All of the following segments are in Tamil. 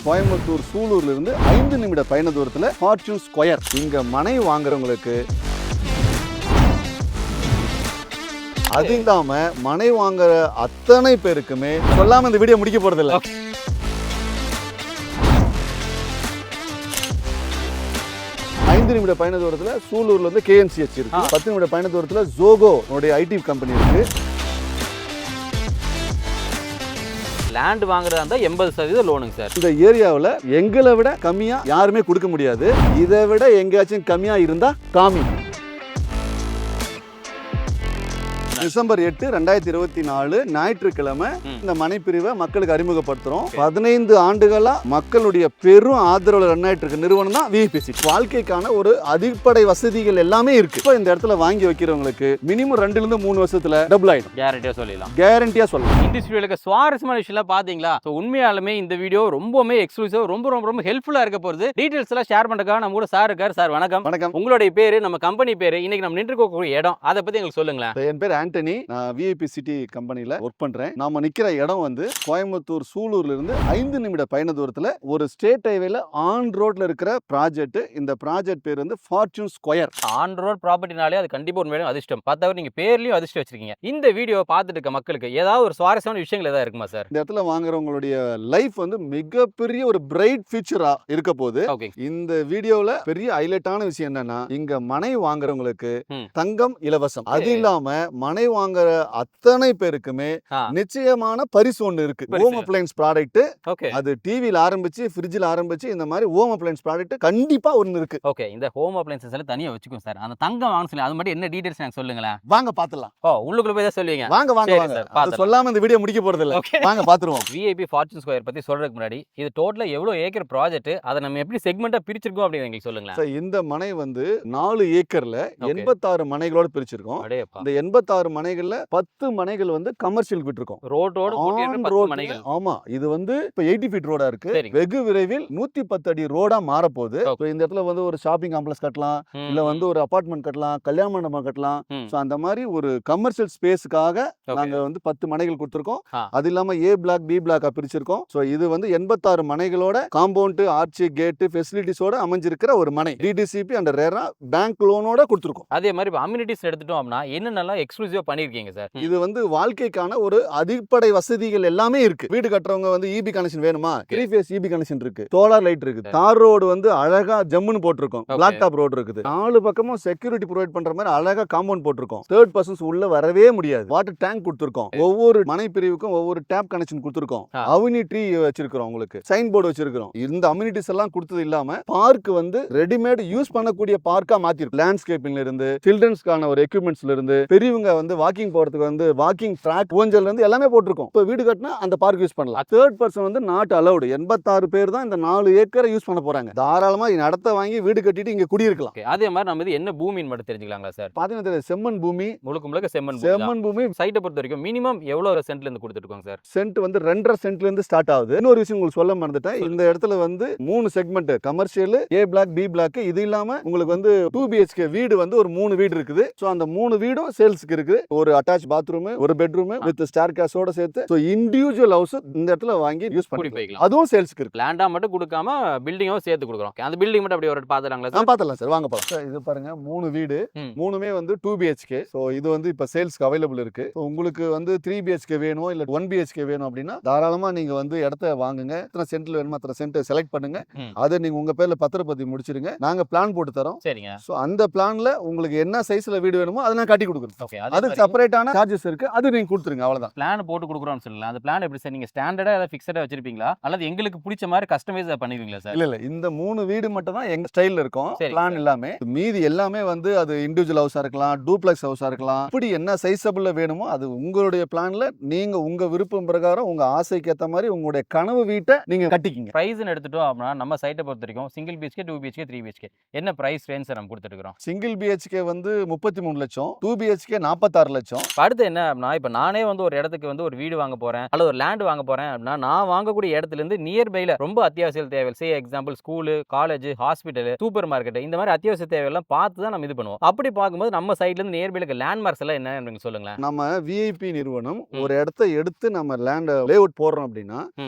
கோயம்புத்தூர் சூலூர்ல இருந்து 5 நிமிட பயண தூரத்துல ஃபார்ச்சூன் ஸ்கொயர். இங்க மனை வாங்குறவங்களுக்கு அது இல்லாம மனை வாங்குற அத்தனை பேருக்குமே சொல்லாம இந்த வீடியோ முடிக்க போறது இல்ல. 5 நிமிட பயண தூரத்துல சூலூர்ல இருந்து KNCH இருக்கு. 10 நிமிட பயண தூரத்துல ஜோகோ ஐடி கம்பெனி இருக்கு. லேண்ட் வாங்குறதா இருந்தா 80% லோனுங்க சார். இந்த ஏரியாவில் எங்களை விட கம்மியா யாருமே கொடுக்க முடியாது. இதை விட எங்கேயாச்சும் கம்மியா இருந்தா காமி. டிசம்பர் 8, 2024 ஞாயிற்றுக்கிழமை இந்த மனைப்பிரிவை மக்களுக்கு அறிமுகப்படுத்துறோம். 15 ஆண்டுகளா மக்களுடைய பெரும் ஆதரவு ரன் ஆயிட்டு இருக்க நிறுவனம் தான் VIP City. வாழ்க்கைக்கான ஒரு அடிப்படை வசதிகள் எல்லாமே இருக்கு. இப்போ இந்த இடத்துல வாங்கி வைக்கிறவங்களுக்கு மினிமம் 2 ல இருந்து 3 வருஷத்துல டபுள் ஆயிடும். கேரண்டியா சொல்லலாம். கேரண்டியா சொல்லலாம். இண்டஸ்ட்ரியிலுக்கு சுவாரஸ்யமான விஷயம் பாத்தீங்களா? உண்மையாலுமே இந்த வீடியோ ரொம்பவுமே எக்ஸ்க்ளூசிவ், ரொம்ப ஹெல்ப்ஃபுல்லா இருக்க போகுது. டீடைல்ஸ் எல்லாம் ஷேர் பண்றதுக்காக நம்ம கூட சார் இருக்காரு. சார் வணக்கம். வணக்கம். உங்களுடைய பேரு, நம்ம கம்பெனி பேரு, இன்னைக்கு நம்ம நின்று இருக்கக்கூடிய இடம், அதை பத்தி எங்களுக்கு சொல்லுங்களேன். என் பேர் ஆண்டனி. நான் VIP City கம்பெனில ஒர்க் பண்றேன். நாம நிக்கிற இடம் வந்து கோயம்புத்தூர் சூலூர்ல இருந்து 5 நிமிட பயண தூரத்துல ஒரு ஸ்டேட் ஹைவேல ஆன் ரோட்ல இருக்கிற ப்ராஜெக்ட். இந்த ப்ராஜெக்ட் பேர் வந்து ஃபார்ச்சூன் ஸ்கொயர். ஆன் ரோட் ப்ராப்பர்ட்டினாலே அது கண்டிப்பா ஒரு அதிர்ஷ்டம். பார்த்தா நீங்க பேர்லயும் அதிர்ஷ்டம் வச்சிருக்கீங்க. இந்த வீடியோ பார்த்துட்டு இருக்க மக்களுக்கு ஏதாவது ஒரு சுவாரஸ்யமான விஷயங்கள் ஏதாவது இருக்குமா சார்? இந்த இடத்துல வாங்குறவங்களுடைய லைஃப் வந்து மிகப்பெரிய ஒரு பிரைட் ஃபியூச்சரா இருக்க போகுது. இந்த வீடியோல பெரிய ஹைலைட்டான விஷயம் என்னன்னா, இங்க மனை வாங்குறவங்களுக்கு தங்கம் இலவசம். அது இல்லாம மனை வாங்குற அத்தனை பேருக்குமே நிச்சயமான பரிசு ஒன்று இருக்கு. Home appliances product. அது டிவில ஆரம்பிச்சு ஃப்ரிட்ஜ்ல ஆரம்பிச்சு இந்த மாதிரி ஹோம் அப்ளையன்ஸ் ப்ராடக்ட் கண்டிப்பா ஒன்னு இருக்கு. ஓகே, இந்த ஹோம் அப்ளையன்சஸ் எல்லாம் தனியா வச்சுக்கோங்க சார். அந்த தங்கம் வாங்க சொல்லி அது மட்டும் என்ன டீடைல்ஸ் எனக்கு சொல்லுங்களேன். வாங்க பாத்துலாம். உள்ளுக்குள்ள போய் தான் சொல்லுவீங்க. வாங்க வாங்க வாங்க. அது சொல்லாம இந்த வீடியோ முடிக்க போறது இல்ல. வாங்க பாத்துருவோம். VIP ஃபார்ச்சூன் ஸ்கொயர் பத்தி சொல்றதுக்கு முன்னாடி இது டோட்டலா எவ்வளவு ஏக்கர் ப்ராஜெக்ட், அதை நம்ம எப்படி செக்மெண்டா பிரிச்சிருக்கோம் அப்படி எங்களுக்கு சொல்லுங்களேன். சார், இந்த மனை வந்து 4 ஏக்கர்ல 86 மனைகளோட பிரிச்சிருக்கோம். இந்த 86 மனைகள்ல 10 மனைகள் வந்து கமர்ஷியல் விட்டுருக்கோம். ரோட்டோட மனைகள். ஆமா, இது வந்து இப்ப 80 ஃபீட் ரோடா இருக்கு. வெகு விரைவில் 110 அடி ரோடா மாற போகுது. இந்த இடத்துல வந்து ஒரு ஷாப்பிங் காம்ப்ளெக்ஸ் கட்டலாம், இல்ல வந்து ஒரு அபார்ட்மெண்ட் கட்டலாம், கல்யாண மண்டபம் கட்டலாம். அந்த மாதிரி ஒரு கமர்ஷியல் ஸ்பேஸ்க்காக நாங்க வந்து 10 மனைகள் கொடுத்திருக்கோம். அது இல்லாம A பிளாக் B பிளாக்கா பிரிச்சிருக்கோம். சோ இது வந்து 86 மனைகளோட காம்பவுண்ட், ஆர்ச், கேட், ஃபெசிலிட்டிஸோட அமைஞ்சிருக்கிற ஒரு மனை. DDCP அண்ட் ரேரா பேங்க் லோனோட கொடுத்திருக்கோம். அதே மாதிரி அம்யூனிட்டிஸ் எடுத்துட்டோம் அப்படின்னா என்னென்னலாம் எக்ஸ்க்ளூசிவா பண்ணிருக்கீங்க சார்? இது வந்து வாழ்க்கைக்கான ஒரு அடிப்படை வசதிகள் எல்லாமே இருக்கு. வீடு கட்டுறவங்க வந்து EB கனெக்ஷன் வேணுமா? 3 ஃபேஸ் EB கனெக்ஷன் இருக்கு, சோலார் லைட் இருக்கு, தார் ரோடு வந்து அழகா ஜம்முன்னு போட்டிருக்கோம், பிளாக் டாப் ரோடு இருக்குது, 4 பக்கமும் செக்யூரிட்டி ப்ரொவைட் பண்ற மாதிரி அழகா காம்பவுண்ட் போட்டிருக்கோம். தேர்ட் பர்சன்ஸ் உள்ள வரவே முடியாது. வாட்டர் டேங்க் கொடுத்திருக்கோம். ஒவ்வொரு மனை பிரிவுக்கும் ஒவ்வொரு டேப் கனெக்ஷன் கொடுத்திருக்கோம். அவினி ட்ரீ வச்சிருக்கிறோம், உங்களுக்கு சைன் போர்டு வச்சிருக்கிறோம். இந்த அம்யூனிட்டிஸ் எல்லாம் கொடுத்தது இல்லாம பார்க் வந்து ரெடிமேட் யூஸ் பண்ணக்கூடிய பார்க்கா மாத்திருக்கோம். லேண்ட்ஸ்கேப்பிங்ல இருந்து சில்ட்ரன்ஸ்க்கான ஒரு எக்யூப்மெண்ட்ஸ்ல இருந்து பெரியவங்க வந்து வாக்கிங் போறதுக்கு வந்து வாக்கிங் ட்ராக், ஊஞ்சல் இருந்து எல்லாமே போட்டிருக்கோம். இப்போ வீடு கட்டினா அந்த பார்க் யூஸ் பண்ணலாம். தேர்ட் பர்சன் வந்து நாட் அலௌடு. 86 பேர் தான் இந்த 4 ஏக்கரை யூஸ் பண்ண போறாங்க. தாராளமா இடத்த வாங்கி வீடு கட்டிட்டு இங்க குடியிருக்கலாம். அதே மாதிரி நம்ம என்ன பூமின்னு மட்டும் தெரிஞ்சுக்கலாங்களா சார்? பாத்தீங்கன்னா செம்மண் பூமி, முழுக்க செம்மண் பூமி. சைட்டை பொறுத்த வரைக்கும் மினிமம் எவ்வளவு சென்ட்ல இருந்து கொடுத்துருக்கோம் சார்? சென்ட் வந்து 2.5 சென்ட்ல இருந்து ஸ்டார்ட் ஆகுது. இன்னொரு விஷயம் உங்களுக்கு சொல்ல மறந்துட்டேன். இந்த இடத்துல வந்து 3 segment, commercial, A block B block. இது இல்லாம உங்களுக்கு வந்து 2 BHK வீடு வந்து ஒரு 3 வீடு இருக்குது. சோ அந்த 3 வீடும் சேல்ஸ்க்கு இருக்கு. ஒரு அட்டாச் பாத்ரூம், ஒரு பெட்ரூம் வித் ஸ்டார் கேஸோட சேர்த்து. சோ இண்டிவிஜுவல் ஹவுஸ் இந்த இடத்துல வாங்கி யூஸ் பண்ணிக்கலாம். அதுவும் சேல்ஸ்க்கு இருக்கு. லேண்டா மட்டும் கொடுக்காம பில்டிங்கும் சேர்த்து கொடுக்குறோம். அந்த பில்டிங் மட்டும் அப்படியே ஒரு பாத்துறாங்களா சார்? பாத்துறலாம் சார், வாங்க போலாம். இது பாருங்க, 3 வீடு, 3மே வந்து 2 BHK. சோ இது வந்து இப்ப சேல்ஸ்க்கு அவைலபிள் இருக்கு. உங்களுக்கு வந்து 3 BHK வேணும் இல்ல 1 BHK வேணும் அப்படின்னா தாராளமா நீங்க வந்து இடத்த வாங்குங்க. எத்தனை சென்ட்ல வேணுமோ அத்தனை சென்ட் செலக்ட் பண்ணுங்க. அதை நீங்க உங்க பேர்ல பத்திரப்பதிவு முடிச்சிருங்க. நாங்க பிளான் போட்டு தரோம். சரிங்க. சோ அந்த பிளான்ல உங்களுக்கு என்ன சைஸ்ல வீடு வேணுமோ அதை நான் கட்டி கொடுக்குறோம். அது செப்பரேட்டான சார்ஜஸ் இருக்கு. அது நீங்க கொடுத்துருங்க, அவ்வளவுதான். பிளான் போட்டு கொடுக்குறோம்னு சொல்லலாம். அந்த பிளான் எப்படி சார்? நீங்க ஸ்டாண்டர்டா ஏதாவது ஃபிக்ஸடா வச்சிருப்பீங்களா அல்லது எங்களுக்கு பிடிச்ச மாதிரி கஸ்டமைஸ் பண்ணுவீங்களா சார்? இல்ல, இந்த 3 வீடு மட்டும் தான் எங்க ஸ்டைல்ல இருக்கும். பிளான் எல்லாமே, மீதி எல்லாமே வந்து அது இண்டிவிஜுவல் ஹவுஸா இருக்கலாம், டூப்ளெக்ஸ் ஹவுஸா இருக்கலாம். இப்படி என்ன சைஸபிள்ல வேணுமோ அது உங்களுடைய பிளான்ல நீங்க உங்க விருப்பம் பிரகாரம் உங்க ஆசைக்கு ஏத்த மாதிரி உங்களுடைய கனவு வீட்டை நீங்க கட்டிக்கிங்க. பிரைஸ்னு எடுத்துட்டோம் அப்படின்னா நம்ம சைட்டை பொறுத்த வரைக்கும் சிங்கிள் BHK, 2 BHK, 3 BHK என்ன பிரைஸ் ரேஞ்ச் நம்ம கொடுத்துட்டு இருக்கோம்? சிங்கிள் BHK வந்து 33 லட்சம், 2 BHK 40 56 லட்சம். இப்ப அடுத்து என்ன அப்படின்னா, இப்ப நானே வந்து ஒரு இடத்துக்கு வந்து ஒரு வீடு வாங்க போறேன் அல்லது ஒரு லேண்ட் வாங்க போறேன் அப்படின்னா, நான் வாங்கக்கூடிய இடத்துல இருந்து நியர்பைல ரொம்ப அத்தியாவசிய தேவை, சே example school, college, hospital, super market இந்த மாதிரி அத்தியாவசிய தேவையெல்லாம் பார்த்து தான் நம்ம இது பண்ணுவோம். அப்படி பார்க்கும்போது நம்ம சைட்ல இருந்து நியர்பைல இருக்க லேண்ட்மார்க்ஸ் எல்லாம் என்ன நீங்க சொல்லுங்களேன். நம்ம விஐபி நிறுவனம் ஒரு இடத்த எடுத்து நம்ம லேண்ட் லேஅவுட் போடுறோம் அப்படின்னா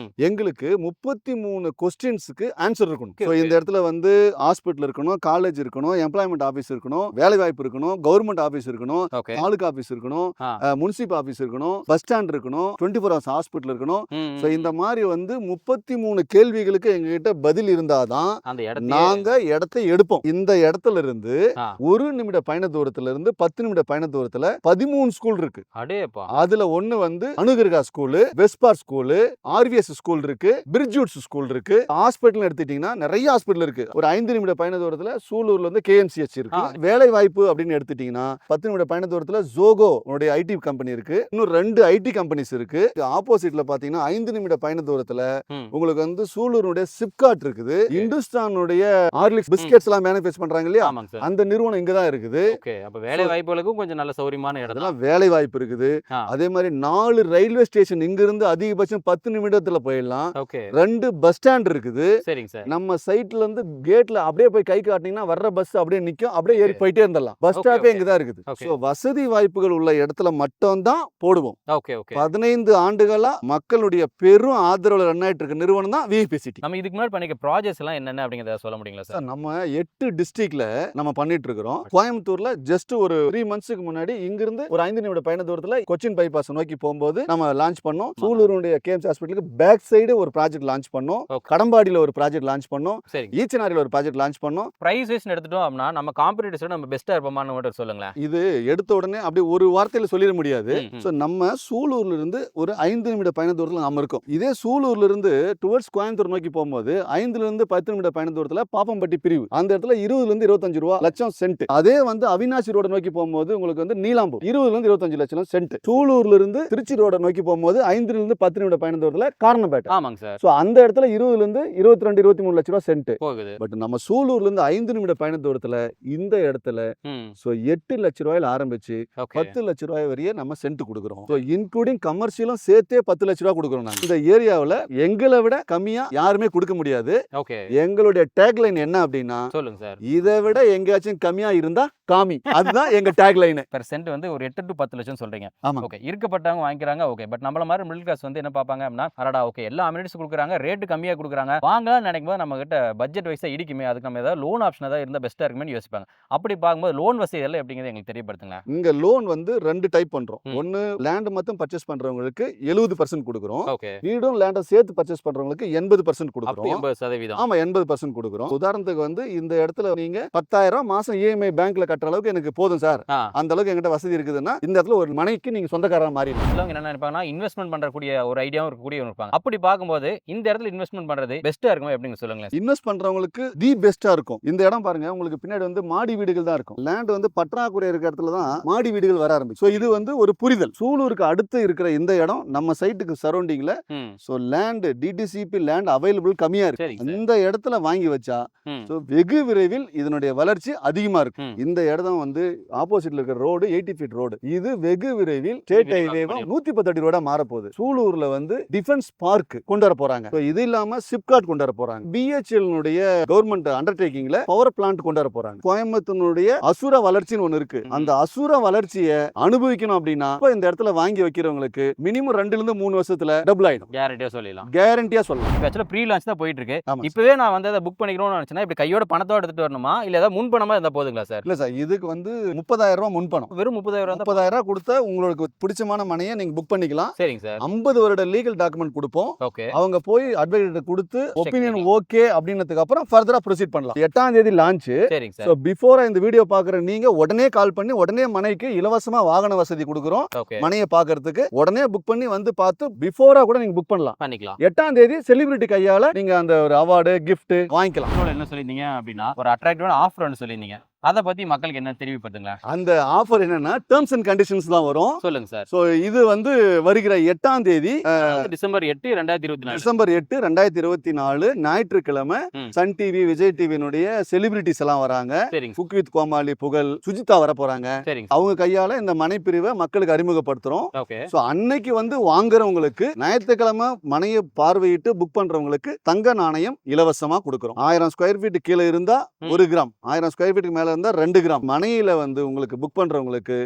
எங்களுக்கு 33 கொஸ்டின்ஸ்க்கு ஆன்சர் இருக்கணும். ஸோ இந்த இடத்துல வந்து ஹாஸ்பிட்டல் இருக்கணும், காலேஜ் இருக்கணும், எம்ப்ளாய்மெண்ட் ஆஃபீஸ் இருக்கணும், வேலை வாய்ப்பு இருக்கணும், கவர்மெண்ட் ஆஃபீஸ் இருக்கணும், தாலுகா ஆஃபீஸ் இருக்கணும், முனிசிபல் ஆஃபீஸ் இருக்கணும், பஸ் ஸ்டாண்ட் இருக்கணும், 24 ஹவர்ஸ் ஹாஸ்பிட்டல் இருக்கணும். ஸோ இந்த மாதிரி வந்து 33 கேள்விகளுக்கு எங்ககிட்ட பதில் இருந்தாதான் நாங்க இடத்தை எடுப்போம். இந்த இடத்துல இருந்து 1 நிமிட பயண தூரத்துல இருந்து 10 நிமிட பயண தூரத்துல 13 ஸ்கூல் இருக்கு. அதுல ஒண்ணு வந்து அனுகிரகா ஸ்கூல், வெஸ்பார் ஸ்கூல், ஆர்விஎஸ் ஸ்கூல் இருக்கு, பிரிட்ஜூட்ஸ் ஸ்கூல் இருக்கு. ஹாஸ்பிட்டல் எடுத்துட்டீங்கன்னா நிறைய ஹாஸ்பிட்டல் இருக்கு. ஒரு 5 நிமிட பயண தூரத்துல சூலூர்ல வந்து கேஎம்சிஹெச் இருக்கு. வேலை வாய்ப்பு அப்படின்னு எடுத்துட்டீங்கன்னா 10 நிமிட பயண தூரத்துல ஜோகோ ஐடி கம்பெனி இருக்கு. இன்னும் 2 ஐடி கம்பெனிஸ் இருக்கு. ஆப்போசிட்ல பாத்தீங்கன்னா 5 நிமிட பயண தூரத்துல உங்களுக்கு வந்து சூலூருடைய சிப்காட் இருக்குது. இந்துஸ்தானுடைய ஹார்லிக்ஸ் பிஸ்கெட்ஸ் எல்லாம் மேனுஃபேக்சர் பண்றாங்க இல்லையா, அந்த நிறுவனம் இங்க தான் இருக்குது. வேலை வாய்ப்புகளுக்கும் கொஞ்சம் நல்ல சௌரியமான இடம், வேலை வாய்ப்பு இருக்குது. அதே மாதிரி 4 ரயில்வே ஸ்டேஷன் இங்க இருந்து அதிகபட்சம் 10 நிமிடத்துல போயிடலாம். 2 பஸ் ஸ்டாண்ட் இருக்குது. நம்ம சைட்ல இருந்து கேட்ல அப்படியே போய் கை காட்டினீங்கன்னா வர்ற பஸ் அப்படியே நிக்கும், அப்படியே ஏறி போயிட்டே இருந்தலாம். பஸ் ஸ்டாப்பே இங்க தான் இருக்குது. சோ வசதி வாய்ப்புகள் உள்ள இடத்துல மட்டும் தான் போடுவோம். 15 ஆண்டுகளா மக்களுடைய பெரும் ஆதரவுல ரன் ஆயிட்டு இருக்க நிறுவனம் தான் விஐபி சிட்டி. நம்ம இதுக்கு முன்னாடி பண்ணிக்க ப்ராஜெக்ட்ஸ் எல்லாம் என்னென்ன அப்படிங்கறத சொல்ல முடியுங்களா சார்? நம்ம 8 டிஸ்ட்ரிக்ட்ல நம்ம பண்ணிட்டு இருக்கிறோம். கோயம்புத்தூர்ல ஜஸ்ட் ஒரு 3 மந்த்ஸ்க்கு முன்னாடி இங்க இருந்து ஒரு 5 நிமிட பயண தூரத்துல கொச்சின் பைபாஸ் நோக்கி போகும்போது நம்ம லான்ச் பண்ணோம். சூலூருடைய கேஎம்சி ஹாஸ்பிட்டலுக்கு பேக் சைடு ஒரு ப்ராஜெக்ட் லான்ச் பண்ணோம். கடம்பாடியில ஒரு ப்ராஜெக்ட் லான்ச் பண்ணோம். ஈச்சனாரியில ஒரு ப்ராஜெக்ட் லான்ச் பண்ணோம். பிரைஸ் வைஸ் எடுத்துட்டோம் அப்படின்னா நம்ம காம்படிட்டர்ஸோட நம்ம பெஸ்டா இருப்போமான்னு மட்டும் சொல்லுங்களேன். இது எடுத்த உடனே அப்படி ஒரு வார்த்தையில சொல்லிட முடியாது. சோ நம்ம சூலூர்ல இருந்து ஒரு 5 நிமிட பயண தூரத்துல நாம இருக்கோம். இதே சூலூர்ல இருந்து டுவர்ட்ஸ் கோயம்புத்தூர் நோக்கி போகும்போது 5ல இருந்து 10 நிமிட பயண தூரத்துல பாப்பம்பட்டி பிரிவு, அந்த இடத்துல 20ல இருந்து 25 ரூபாய் லட்சம் சென்ட். அதே வந்து அவினாசி ரோட நோக்கி போகும்போது உங்களுக்கு வந்து நீலாம்பூர் 20ல இருந்து 25 லட்சம் சென்ட். சூலூர்ல இருந்து திருச்சி ரோட நோக்கி போகும்போது 5ல இருந்து 10 நிமிட பயண தூரத்துல காரணம்பேட்டை. ஆமாங்க சார். சோ அந்த இடத்துல 20ல இருந்து 22 23 லட்சம் ரூபாய் சென்ட் போகுது. பட் நம்ம சூலூர்ல இருந்து 5 நிமிட பயண தூரத்துல இந்த இடத்துல சோ 8 லட்சம் ரூபாயில ஆரம்பிச்சு 10 லட்சம் ரூபாய் வரைய நம்ம சென்ட் கொடுக்குறோம். சோ இன்க்ளூடிங் கமர்ஷியலும் சேர்த்தே 10 லட்சம் ரூபாய் கொடுக்குறோம். நாங்க இந்த ஏரியாவுல எங்களை விட கம்மியா யாருமே கொடுக்க முடியாது. எங்களுடைய டேக்லைன் என்ன அப்படின்னா, சொல்லுங்க சார், இதை விட எங்கேயாச்சும் கம்மியா இருந்தா காமி. அதுதான் எங்க டேக்லைன். பெர் சென்ட் வந்து ஒரு 8 to 10 லட்சம் சொல்றீங்க. ஓகே, இருக்கப்பட்டவங்க வாங்கிக்கிறாங்க. ஓகே, பட் நம்மள மாதிரி மிடில் கிளாஸ் வந்து என்ன பாப்பாங்க அப்படின்னா, அரடா ஓகே எல்லா அமினிட்டிஸ் கொடுக்குறாங்க, ரேட் கம்மியா கொடுக்குறாங்க, வாங்கலாம்னு நினைக்கும் போது நம்ம கிட்ட பட்ஜெட் வைஸா இடிக்குமே, அதுக்கு நம்ம ஏதாவது லோன் ஆப்ஷன் ஏதாவது இருந்தா பெஸ்டா இருக்குமே யோசிப்பாங்க. அப்படி பார்க்கும்போது லோன் வசதி எல்லாம் எப்படிங்கிறது எங்களுக்கு தெரியப்படுத்துங்க. இங்க லோன் வந்து 2 டைப் பண்றோம். ஒன்னு லேண்ட் மட்டும் பர்ச்சேஸ் பண்றவங்களுக்கு 70% கொடுக்குறோம். வீடும் லேண்டை சேர்த்து பர்ச்சேஸ் பண்றவங்களுக்கு 80% கொடுக்குறோம். 80%. ஆமா, 80% கொடுக்குறோம். உதாரணத்துக்கு வந்து இந்த இடத்துல நீங்க 10,000 மாசம் இஎம்ஐ பேங்க்ல கட்டுற அளவுக்கு எனக்கு போதும் சார், அந்த அளவுக்கு எங்கிட்ட வசதி இருக்குதுன்னா இந்த இடத்துல ஒரு மனைக்கு நீங்க சொந்தக்காரரா மாறிடலாம். என்ன நினைப்பாங்கன்னா, இன்வெஸ்ட்மெண்ட் பண்றக்கூடிய ஒரு ஐடியாவும் இருக்கக்கூடிய இருப்பாங்க. அப்படி பார்க்கும்போது இந்த இடத்துல இன்வெஸ்ட்மெண்ட் பண்றது பெஸ்டா இருக்குமா எப்படின்னு சொல்லுங்களேன். இன்வெஸ்ட் பண்றவங்களுக்கு தி பெஸ்டா இருக்கும். இந்த இடம் பாருங்க, உங்களுக்கு பின்னாடி வந்து மாடி வீடுகள் தான் இருக்கும். லேண்ட் வந்து பற்றாக்குறை இருக்கிற இடத்துல தான் மாடி வீடுகள் வர ஆரம்பிக்கும். சோ இது வந்து ஒரு புரிதல். சூலூருக்கு அடுத்து இருக்கிற இந்த இடம் நம்ம சைட்டுக்கு சரௌண்டிங்ல so land DTCP land available கம்மியா இருக்கு. இந்த இடத்துல வாங்கி வச்சா சோ வெகு விரைவில் இதனுடைய வளர்ச்சி அதிகமா இருக்கு. இந்த இடம் வந்து ஆப்போசிட்ல இருக்கிற ரோடு 80 ஃபீட் ரோடு. இது வெகு விரைவில் ஸ்டேட் ஹைவேவா 110 அடி ரோடா மாற போகுது. சூலூர்ல வந்து டிஃபென்ஸ் பார்க் கொண்டு வர போறாங்க. இது இல்லாம சிப்காட் கொண்டு வர போறாங்க. பிஹெச்எல் கவர்மெண்ட் அண்டர்டேக்கிங்ல பவர் பிளான்ட் கொண்டு வர போறாங்க. கோயம்புத்தூருடைய அசுர வளர்ச்சின்னு ஒன்னு இருக்கு. அந்த அசுர வளர்ச்சியை அனுபவிக்கணும் அப்படின்னா இந்த இடத்துல வாங்கி வைக்கிறவங்களுக்கு மினிமம் 2ல இருந்து 3 வருஷத்துல டபுள் ஆயிடும். கேரண்டியா சொல்லலாம். கேரண்டியா சொல்லலாம். ஆக்சுவலா ப்ரீ லான்ச் தான் போயிட்டு இருக்கு. இப்பவே நான் வந்து அதை புக் பண்ணிக்கணும்னு நினைச்சேன்னா இப்படி கையோட பணத்தோட எடுத்துட்டு வரணுமா இல்ல ஏதாவது முன் பணமா இருந்தா போதுங்களா சார்? இல்ல சார், இதுக்கு வந்து 30,000 ரூபாய் முன் பணம். வெறும் 30,000 ரூபாய் கொடுத்தா உங்களுக்கு பிடிச்சமான மனையை நீங்க புக் பண்ணிக்கலாம். சரிங்க சார். 50 வருட லீகல் டாக்குமெண்ட் கொடுப்போம். அவங்க போய் அட்வைசர் கொடுத்து ஒபினியன் ஓகே அப்படினதுக்கு அப்புறம் ஃபர்தரா ப்ரோசீட் பண்ணலாம். 8ஆம் தேதி லான்ச். சரிங்க சார். சோ பிஃபோர் இந்த வீடியோ பாக்குற நீங்க உடனே கால் பண்ணி உடனே மனைக்கு இலவசமா வாகன வசதி கொடுக்குறோம். மனையை பாக்குறதுக்கு உடனே புக் பண்ணி வந்து பார்த்து பிஃபோரா கூட நீங்க புக் பண்ணிக்கலாம். 8ஆம் தேதி செலிபிரிட்டி கையால நீங்க அந்த ஒரு அவார்டு கிஃப்ட் வாங்கிக்கலாம். என்ன சொல்லிருந்தீங்க அப்படின்னா ஒரு அட்ராக்டிவான ஆஃபர் ஒன்னு சொல்லிருந்தீங்க. அதை பத்தி மக்களுக்கு என்ன தெரிவிப்படுதுங்களா? அந்த ஆஃபர் என்னன்னா டேர்ம்ஸ் அண்ட் கண்டிஷன்ஸ் தான் வரும். சொல்லுங்க சார். ஸோ இது வந்து வருகிற 8ஆம் தேதி டிசம்பர் 8, 2024. டிசம்பர் 8, 2024 ஞாயிற்றுக்கிழமை ம். சன் டிவி, விஜய் டிவியினுடைய செலிபிரிட்டிஸ் எல்லாம் வராங்க. சரிங்க குக் வித் கோமாளி, புகழ், சுஜிதா வர போறாங்க. சரிங்க. அவங்க கையால இந்த மனைப்பிரிவை மக்களுக்கு அறிமுகப்படுத்துறோம். ஓகே. ஸோ அன்னைக்கு வந்து வாங்குறவங்களுக்கு ஞாயிற்றுக்கிழமை மனையை பார்வையிட்டு புக் பண்றவங்களுக்கு தங்க நாணயம் இலவசமா கொடுக்குறோம். 1000 ஸ்கொயர் ஃபீட் கீழே இருந்தா 1 கிராம், 1000 ஸ்கொயர் ஃபீட்டுக்கு மேல இருந்தா 2 கிராம். மனையில வந்து உங்களுக்கு புக் பண்றவங்களுக்கு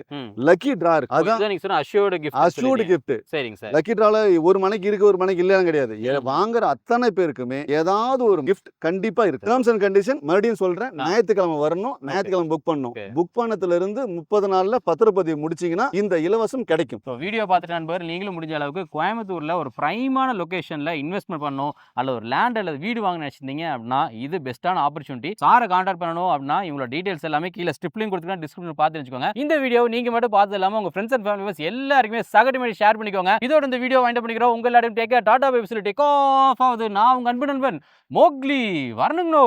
லக்கி டிரா இருக்கு. அதான் நீங்க சொன்ன அஷ்யூர்டு கிஃப்ட். Assured gift. சரிங்க சார். லக்கி டிரால ஒரு மனைக்கு இருக்கு, ஒரு மனைக்கு இல்லன்னு கிடையாது. வாங்குற அத்தனை பேருக்குமே ஏதாவது ஒரு கிஃப்ட் கண்டிப்பா இருக்கு. டேர்ம்ஸ் அண்ட் கண்டிஷன் மறுபடியும் சொல்றேன். ஞாயிற்றுக்கிழமை வரணும், ஞாயிற்றுக்கிழமை புக் பண்ணணும். புக் பண்ணதுல இருந்து 30 நாள்ல பத்திரப்பதிவு முடிச்சீங்கன்னா இந்த இலவசம் கிடைக்கும். வீடியோ பார்த்துட்டு நண்பர் நீங்களும் முடிஞ்ச அளவுக்கு கோயம்புத்தூர்ல ஒரு பிரைமான லொகேஷன்ல இன்வெஸ்ட்மெண்ட் பண்ணணும் அல்ல ஒரு லேண்ட் அல்லது வீடு வாங்க நினைச்சிருந்தீங்க அப்படின்னா இது பெஸ்ட்டான ஆப்பர்ச்சுனிட்டி. சாரை கான்டாக்ட் பண்ணணும் அப்படின்னா இவங்களோட டீடைல்ஸ் எல்லாமே கீழே ஸ்ட்ரிப்லையும் கொடுத்துருக்கேன், டிஸ்கிரிப்ஷன் பார்த்து வச்சுக்கோங்க. இந்த வீடியோ நீங்க மட்டும் பார்த்து இல்லாம உங்க ஃப்ரெண்ட்ஸ் அண்ட் ஃபேமிலி மெம்பர்ஸ் எல்லாருக்குமே சகடி மாதிரி ஷேர் பண்ணிக்கோங்க. இதோட இந்த வீடியோ வைண்ட் அப் பண்ணிக்கிறோம். உங்க எல்லாரையும் டேக் கேர், டாடா பை பை, டேக் ஆஃப் ஆகுது. நான் உங்க அன்பு நண்பன் மோக்லி வரணுங்கோ.